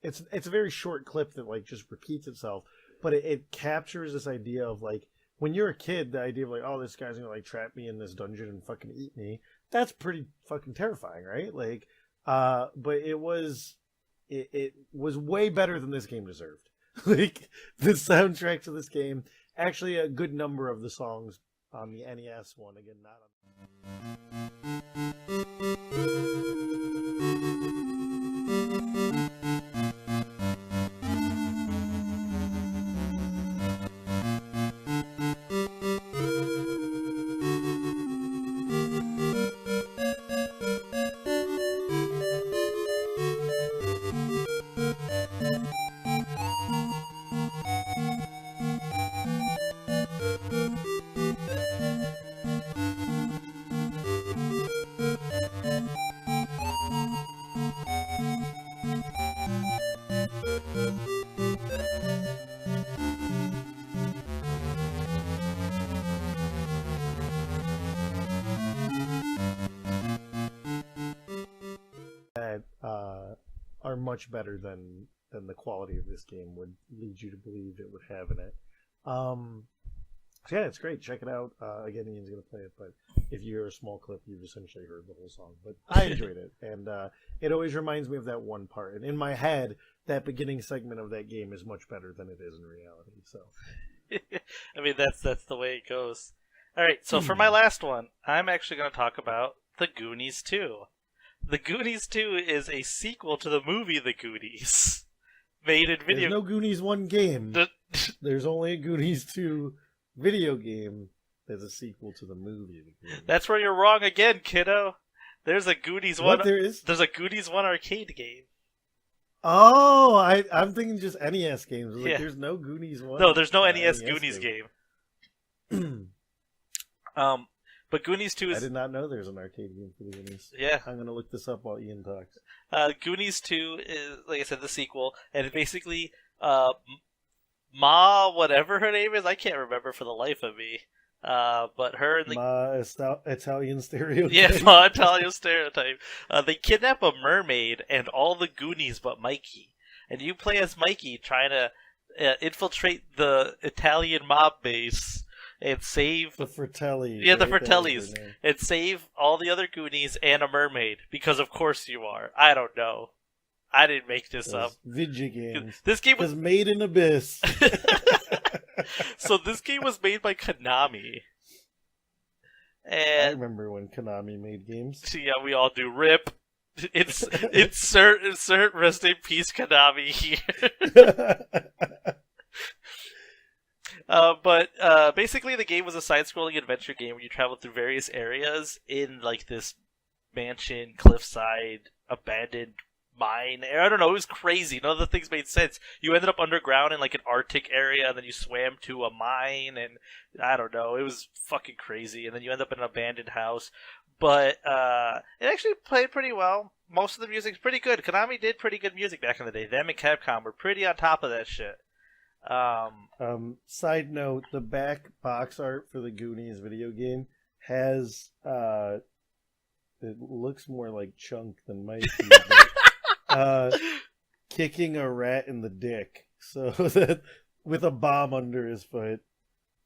it's a very short clip that like just repeats itself, but it captures this idea of like when you're a kid, the idea of like, oh, this guy's gonna like trap me in this dungeon and fucking eat me. That's pretty fucking terrifying, right? Like, but it was way better than this game deserved. Like the soundtrack to this game. Actually, a good number of the songs on the NES one. Again, not that are much better than the quality of this game would lead you to believe it would have in it. So yeah, it's great. Check it out. Again, Ian's going to play it, but if you hear a small clip, you've essentially heard the whole song. But I enjoyed it, and it always reminds me of that one part. And in my head, that beginning segment of that game is much better than it is in reality. So, I mean, that's the way it goes. All right, so for my last one, I'm actually going to talk about The Goonies 2. The Goonies 2 is a sequel to the movie The Goonies, made in video. there's no Goonies 1 game. The- There's only a Goonies 2 video game that's a sequel to the movie. The Goonies. That's where you're wrong again, kiddo. There's a Goonies What one. there is? There's a Goonies 1 arcade game. Oh, I'm thinking just NES games. Like, Yeah. There's no Goonies 1. No, there's no NES Goonies game. But Goonies 2 I is did not know there's an arcade game for the Goonies. yeah. I'm gonna look this up while Ian talks. Goonies 2 is, like I said, the sequel, and basically, Ma, whatever her name is, I can't remember for the life of me. But her and the My Italian stereotype. yeah, Ma Italian stereotype. They kidnap a mermaid and all the Goonies but Mikey, and you play as Mikey trying to infiltrate the Italian mob base and save The Fratellis. the right? That was Fratellis, their name. and save all the other Goonies and a mermaid, because of course you are. I don't know. I didn't make this up. Those video games. This game Was was made in Abyss. so this game was made by Konami. I And remember when Konami made games. yeah, we all do. Rip. Insert rest in peace Konami here. But basically the game was a side-scrolling adventure game where you travel through various areas in like this mansion, cliffside, abandoned mine. I don't know, it was crazy. None of the things made sense. You ended up underground in like an Arctic area, and then you swam to a mine, and I don't know, it was fucking crazy. And then you end up in an abandoned house. But it actually played pretty well. Most of the music's pretty good. Konami did pretty good music back in the day. Them and Capcom were pretty on top of that shit. Side note: the back box art for the Goonies video game has it looks more like Chunk than Mikey, but, kicking a rat in the dick, so that with a bomb under his foot,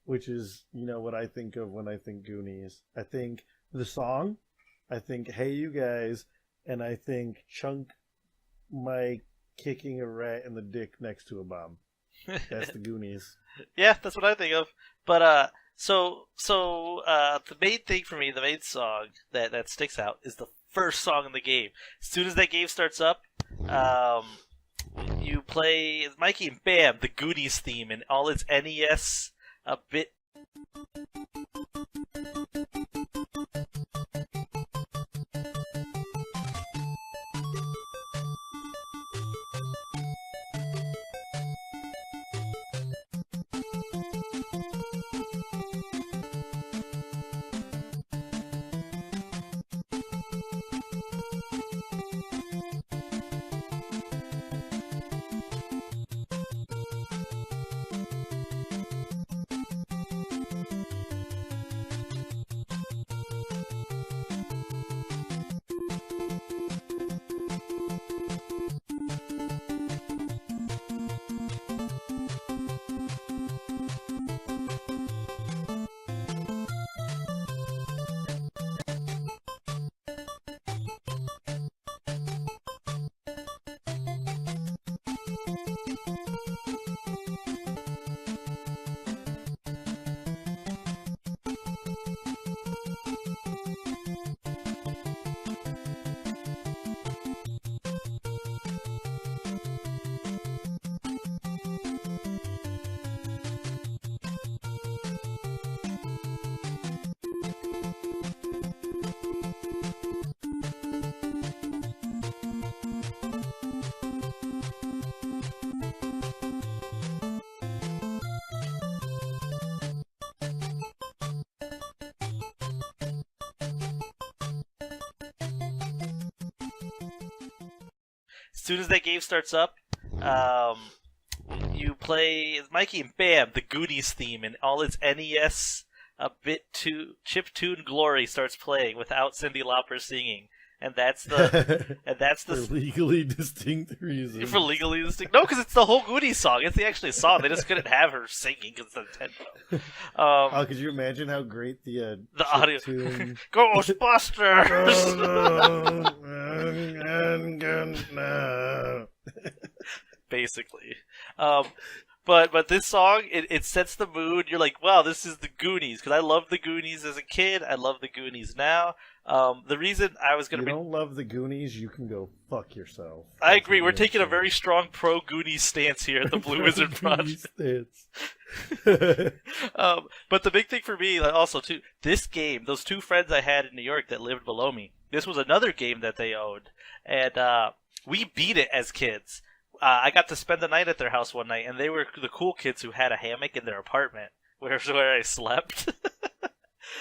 which is what I think of when I think Goonies. I think the song, I think Hey You Guys, and I think Chunk Mike kicking a rat in the dick next to a bomb. That's the Goonies. Yeah, that's what I think of. But so the main thing for me, the main song that sticks out is the first song in the game. As soon as that game starts up, you play Mikey and bam, the Goonies theme and all its NES a bit. As soon as that game starts up, you play Mikey and bam, the Goonies theme and all its NES a bit to chip tune glory starts playing without Cyndi Lauper singing, and that's the For legally distinct reasons. for legally distinct. No, because it's the whole Goonies song. It's the actually song. They just couldn't have her singing because it's Nintendo. Oh, could you imagine how great the audio- tune... Ghostbusters. Basically. But this song, it sets the mood. You're like, wow, this is the Goonies. Because I loved the Goonies as a kid. I love the Goonies now. The reason I was going to don't love the Goonies, you can go fuck yourself. I agree. We're taking a very strong pro-Goonies stance here at the Blue Wizard Project. But the big thing for me, also, too, this game, those two friends I had in New York that lived below me, this was another game that they owned. And we beat it as kids. I got to spend the night at their house one night, and they were the cool kids who had a hammock in their apartment, where I slept.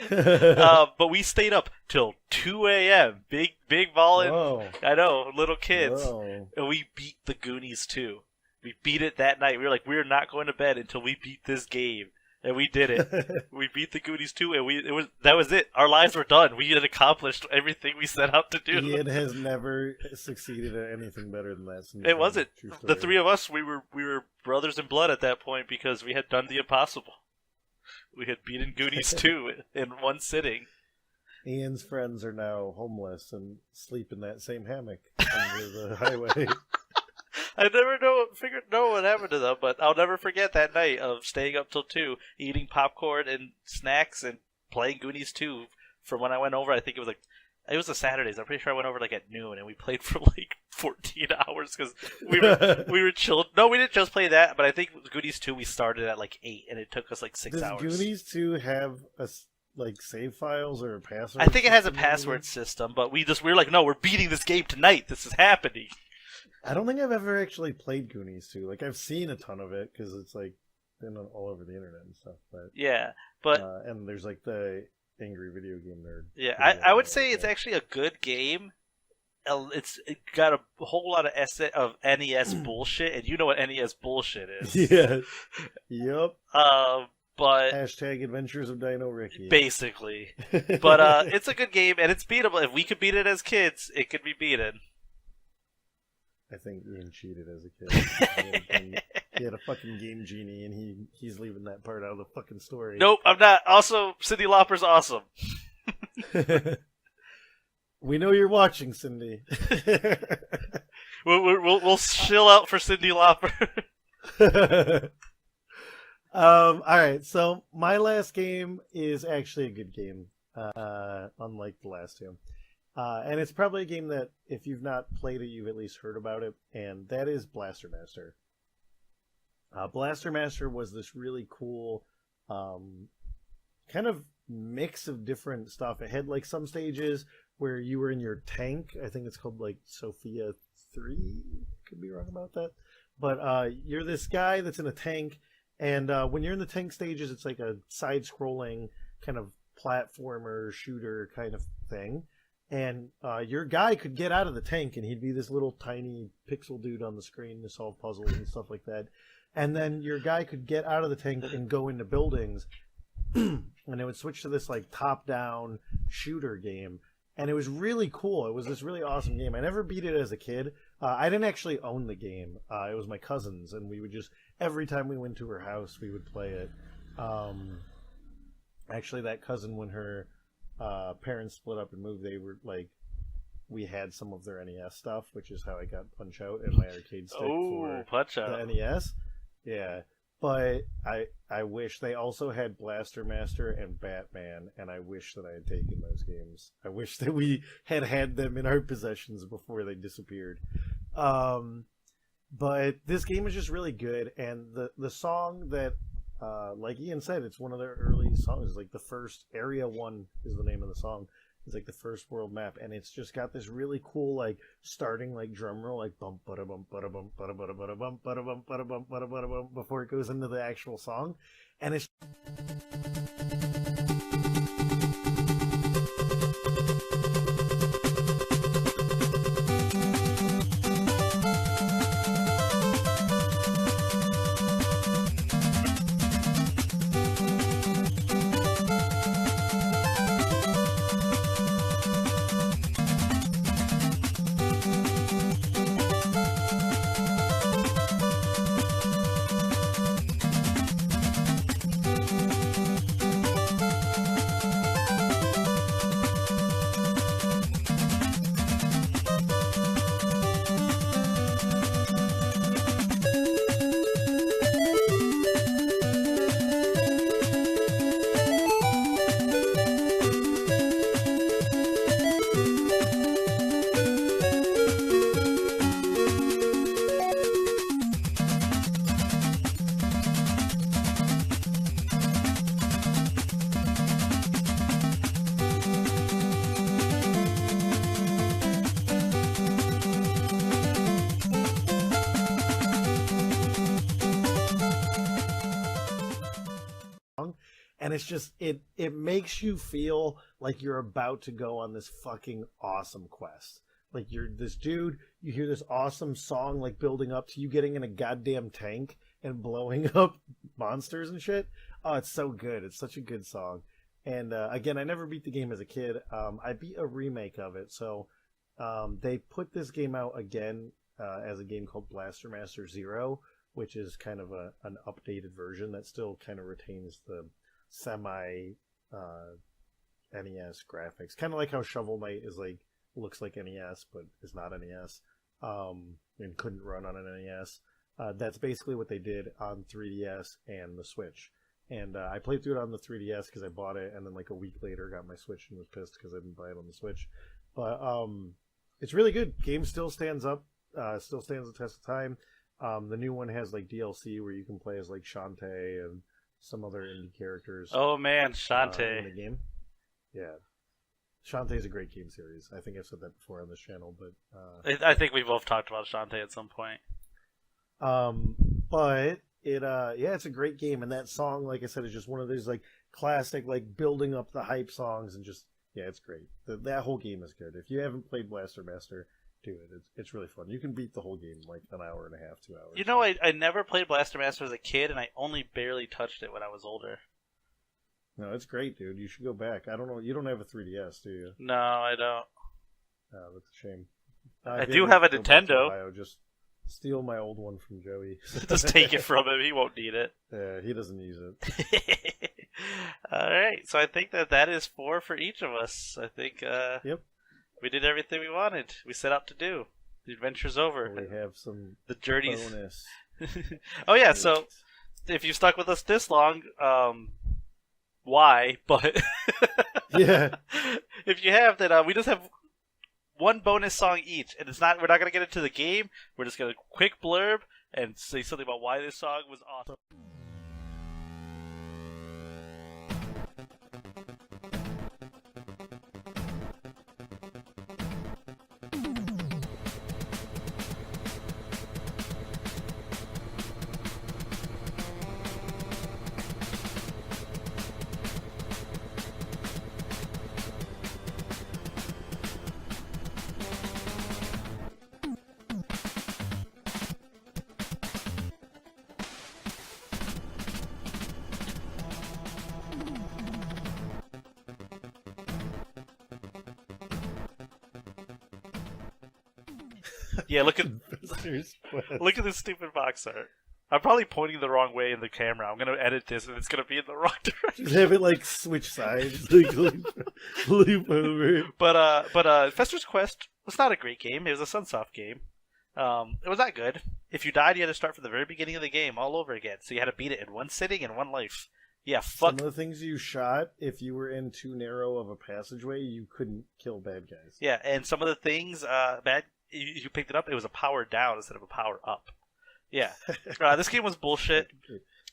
But we stayed up till 2 a.m. Big ballin'. Whoa. I know, little kids. Whoa. And we beat the Goonies too. We beat it that night. We were like, we're not going to bed until we beat this game. And we did it. We beat the Goonies too, and that was it. Our lives were done. We had accomplished everything we set out to do. Ian has never succeeded at anything better than that. It wasn't. True story. The three of us, we were brothers in blood at that point because we had done the impossible. We had beaten Goonies 2 in one sitting. Ian's friends are now homeless and sleep in that same hammock under the highway. I never know what happened to them, but I'll never forget that night of staying up till 2, eating popcorn and snacks and playing Goonies 2 from when I went over. I think it was the Saturdays. I'm pretty sure I went over like at noon, and we played for like 14 hours because we were chilled. No, we didn't just play that, but I think Goonies 2 we started at like 8, and it took us like 6 hours. Does Goonies 2 have like save files or a password? I think it has a password system, but we were like, no, we're beating this game tonight. This is happening. I don't think I've ever actually played Goonies 2. Like, I've seen a ton of it because it's like been all over the internet and stuff. But yeah, but and there's like the Angry Video Game Nerd. Yeah, I would say it's actually a good game. It got a whole lot of NES bullshit, and you know what NES bullshit is. Yeah. Yep. But hashtag Adventures of Dino Ricky. Basically. But it's a good game, and it's beatable. If we could beat it as kids, it could be beaten. I think Ian cheated as a kid. He had a fucking Game Genie, and he's leaving that part out of the fucking story. Nope, I'm not. Also, Cyndi Lauper's awesome. We know you're watching, Cindy. We'll chill out for Cyndi Lauper. All right, so my last game is actually a good game, unlike the last two. And it's probably a game that, if you've not played it, you've at least heard about it, and that is Blaster Master. Blaster Master was this really cool kind of mix of different stuff. It had like some stages where you were in your tank. I think it's called like Sophia 3. Could be wrong about that. But you're this guy that's in a tank, and when you're in the tank stages, it's like a side-scrolling kind of platformer shooter kind of thing. And your guy could get out of the tank, and he'd be this little tiny pixel dude on the screen to solve puzzles and stuff like that. And then your guy could get out of the tank and go into buildings, and it would switch to this like top-down shooter game. And it was really cool. It was this really awesome game. I never beat it as a kid. I didn't actually own the game. It was my cousin's, and we would just, every time we went to her house, we would play it. Actually, that cousin, when her parents split up and moved, they were like, we had some of their NES stuff, which is how I got Punch Out and my arcade stick for Punch Out. the NES. Yeah, but I wish they also had Blaster Master and Batman, and I wish that I had taken those games. I wish that we had them in our possessions before they disappeared. But this game is just really good, and the song that, like Ian said, it's one of their early songs. Like the first Area 1 is the name of the song. It's like the first world map, and it's just got this really cool like starting like drum roll, like bump bada bump bada bump bada bada bada bump bada bump bada bump bada bada bump before it goes into the actual song, and it's just it makes you feel like you're about to go on this fucking awesome quest. Like you're this dude, you hear this awesome song like building up to you getting in a goddamn tank and blowing up monsters and shit. Oh, it's so good. It's such a good song. And again, I never beat the game as a kid. I beat a remake of it. So they put this game out again as a game called Blaster Master Zero, which is kind of an updated version that still kind of retains the semi NES graphics, kind of like how Shovel Knight is like looks like NES but is not NES, and couldn't run on an NES. That's basically what they did on 3DS and the Switch. And I played through it on the 3DS because I bought it, and then like a week later got my Switch and was pissed because I didn't buy it on the Switch. But it's really good. Game still stands up, still stands the test of time. The new one has like DLC where you can play as like Shantae and some other indie characters. Oh man, In Shantae. the game. Yeah. Shantae is a great game series. I think I've said that before on this channel, but I think we both talked about Shantae at some point. but it's a great game, and that song, like I said, is just one of those like classic, like building up the hype songs, and just it's great. That whole game is good. If you haven't played Blaster Master, do it. It's really fun. You can beat the whole game in like an hour and a half, 2 hours. You know, I never played Blaster Master as a kid, and I only barely touched it when I was older. No, it's great, dude. You should go back. I don't know. You don't have a 3DS, do you? No, I don't. Oh, that's a shame. I do have a Nintendo. Ohio, just steal my old one from Joey. Just take it from him. He won't need it. Yeah, he doesn't use it. All right. So I think that is 4 for each of us. I think Yep. we did everything we wanted. We set out to do. The adventure's over. We have some the journeys. bonus. Oh yeah. So if you stuck with us this long, why? But Yeah. if you have, then we just have one bonus song each, and we're not gonna get into the game. We're just gonna quick blurb and say something about why this song was awesome. Yeah, look at this stupid box art. I'm probably pointing the wrong way in the camera. I'm gonna edit this, and it's gonna be in the wrong direction. Just have it like switch sides, like loop over. But Fester's Quest was not a great game. It was a Sunsoft game. It was not good. If you died, you had to start from the very beginning of the game all over again. So you had to beat it in one sitting and one life. Yeah, fuck. Some of the things you shot, if you were in too narrow of a passageway, you couldn't kill bad guys. Yeah, and some of the things, you picked it up, it was a power down instead of a power up. Yeah. This game was bullshit,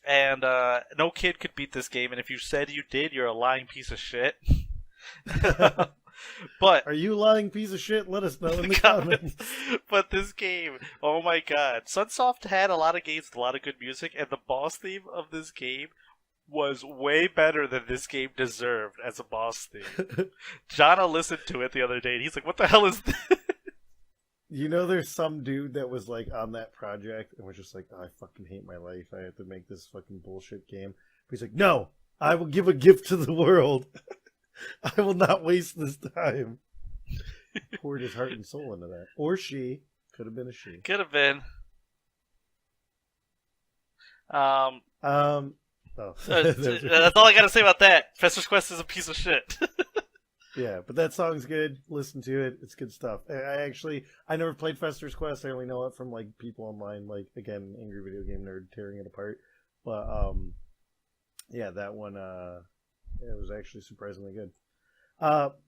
and no kid could beat this game, and if you said you did, you're a lying piece of shit. But are you a lying piece of shit? Let us know in the comments. But this game, oh my god. Sunsoft had a lot of games with a lot of good music, and the boss theme of this game was way better than this game deserved as a boss theme. Jonna listened to it the other day, and he's like, what the hell is this? You know, there's some dude that was like on that project and was just like, oh, I fucking hate my life. I have to make this fucking bullshit game. But he's like, no, I will give a gift to the world. I will not waste this time. Poured his heart and soul into that. Or she. Could have been a she. Could have been. Oh. That's all I gotta say about that. Fester's Quest is a piece of shit. Yeah, but that song's good. Listen to it. It's good stuff. I never played Fester's Quest. I only know it from like people online, like again, Angry Video Game Nerd tearing it apart. But yeah, that one it was actually surprisingly good.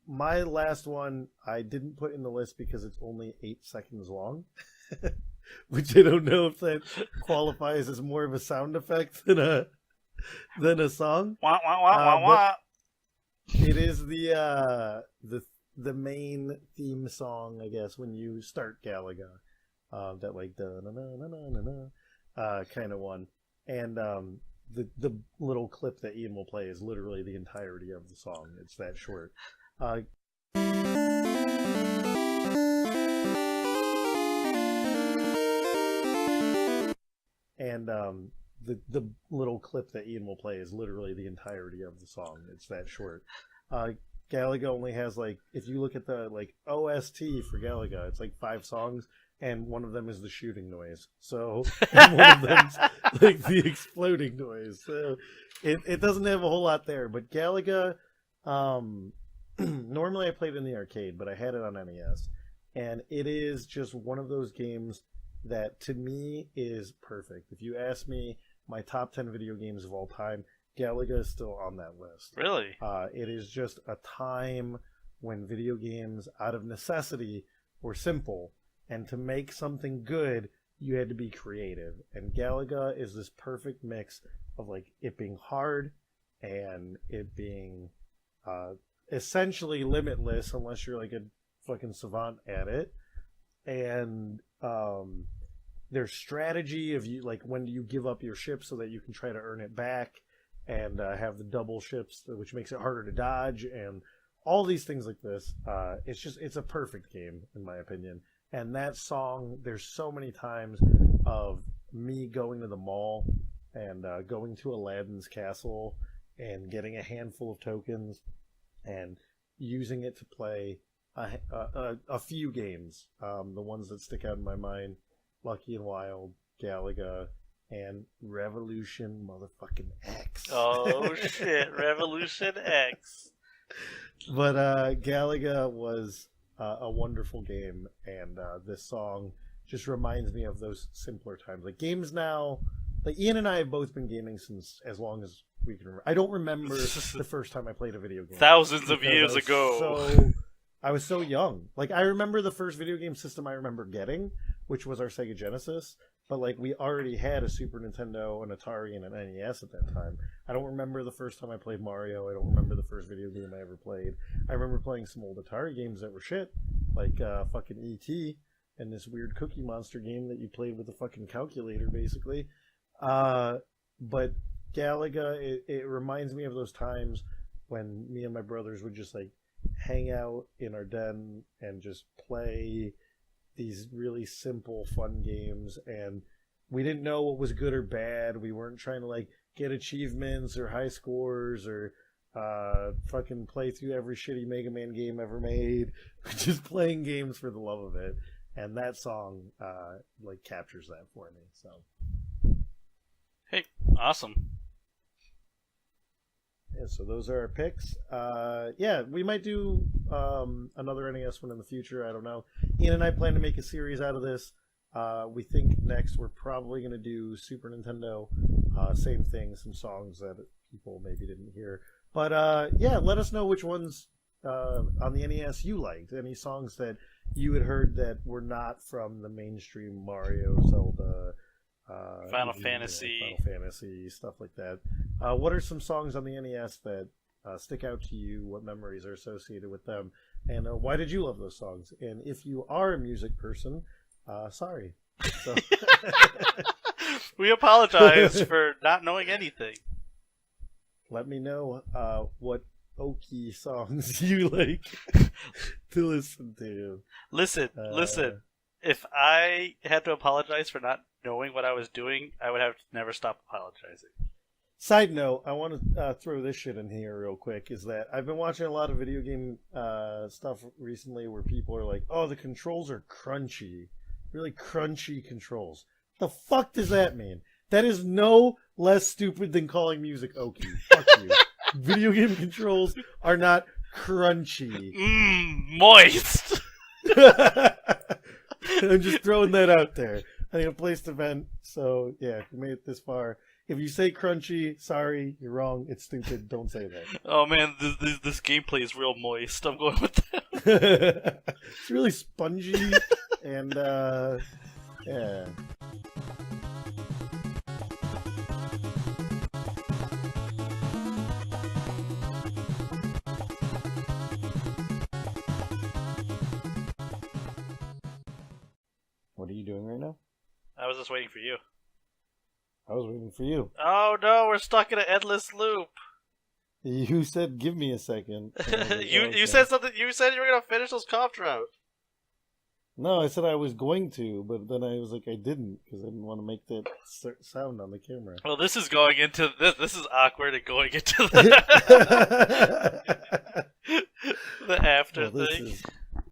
My last one I didn't put in the list because it's only 8 seconds long. Which I don't know if that qualifies as more of a sound effect than a song. Wah, wah, wah, wah, wah. It is the main theme song, I guess, when you start Galaga. That like da na na na na na na kind of one. And the little clip that Ian will play is literally the entirety of the song. It's that short. And the little clip that Ian will play is literally the entirety of the song. It's that short. Galaga only has like, if you look at the like OST for Galaga, it's like 5 songs. and one of them is the shooting noise. So and one of them's like the exploding noise. So it doesn't have a whole lot there. But Galaga, normally I played in the arcade, but I had it on NES, and it is just one of those games that to me is perfect. If you ask me my top 10 video games of all time, Galaga is still on that list. Really? It is just a time when video games, out of necessity, were simple. And to make something good, you had to be creative. And Galaga is this perfect mix of like it being hard and it being essentially limitless unless you're like a fucking savant at it. And there's strategy of you, like when do you give up your ship so that you can try to earn it back, and have the double ships, which makes it harder to dodge, and all these things like this. It's a perfect game in my opinion. And that song, there's so many times of me going to the mall and going to Aladdin's castle and getting a handful of tokens and using it to play a few games. The ones that stick out in my mind: Lucky and Wild, Galaga, and Revolution motherfucking X. Oh shit, Revolution X. But Galaga was a wonderful game, and this song just reminds me of those simpler times. Like games now, like Ian and I have both been gaming since as long as we can remember. I don't remember the first time I played a video game. Thousands of years ago. I was so young. Like I remember the first video game system I remember getting, which was our Sega Genesis. But like we already had a Super Nintendo, an Atari, and an NES at that time. I don't remember the first time I played Mario. I don't remember the first video game I ever played. I remember playing some old Atari games that were shit, like fucking E.T. and this weird Cookie Monster game that you played with a fucking calculator, basically. But Galaga, it reminds me of those times when me and my brothers would just like hang out in our den and just play these really simple, fun games, and we didn't know what was good or bad. We weren't trying to like get achievements or high scores or fucking play through every shitty Mega Man game ever made. We're just playing games for the love of it, and that song like captures that for me. So, hey, awesome. Yeah, so those are our picks. Yeah, we might do another NES one in the future. I don't know. Ian and I plan to make a series out of this. We think next we're probably going to do Super Nintendo. Same thing, some songs that people maybe didn't hear. But yeah, let us know which ones on the NES you liked. Any songs that you had heard that were not from the mainstream Mario, Zelda, Final Fantasy, stuff like that. What are some songs on the NES that stick out to you? What memories are associated with them? And why did you love those songs? And if you are a music person, sorry. So. We apologize for not knowing anything. Let me know what Oki songs you like to listen to. Listen. If I had to apologize for not knowing what I was doing, I would have to never stop apologizing. Side note, I want to throw this shit in here real quick, is that I've been watching a lot of video game stuff recently where people are like, oh, the controls are crunchy. Really crunchy controls. The fuck does that mean? That is no less stupid than calling music Oki. Fuck you. Video game controls are not crunchy. Moist. I'm just throwing that out there. I think a place to vent. So yeah, if you made it this far, if you say crunchy, sorry, you're wrong. It's stupid. Don't say that. Oh man, this gameplay is real moist. I'm going with that. It's really spongy and yeah. What are you doing right now? I was just waiting for you. I was waiting for you. Oh no, we're stuck in an endless loop. You said, "Give me a second." You said something. You said you were gonna finish those cough drought. No, I said I was going to, but then I was like, I didn't because I didn't want to make that sound on the camera. Well, this is going into this. This is awkward and going into the the after thing.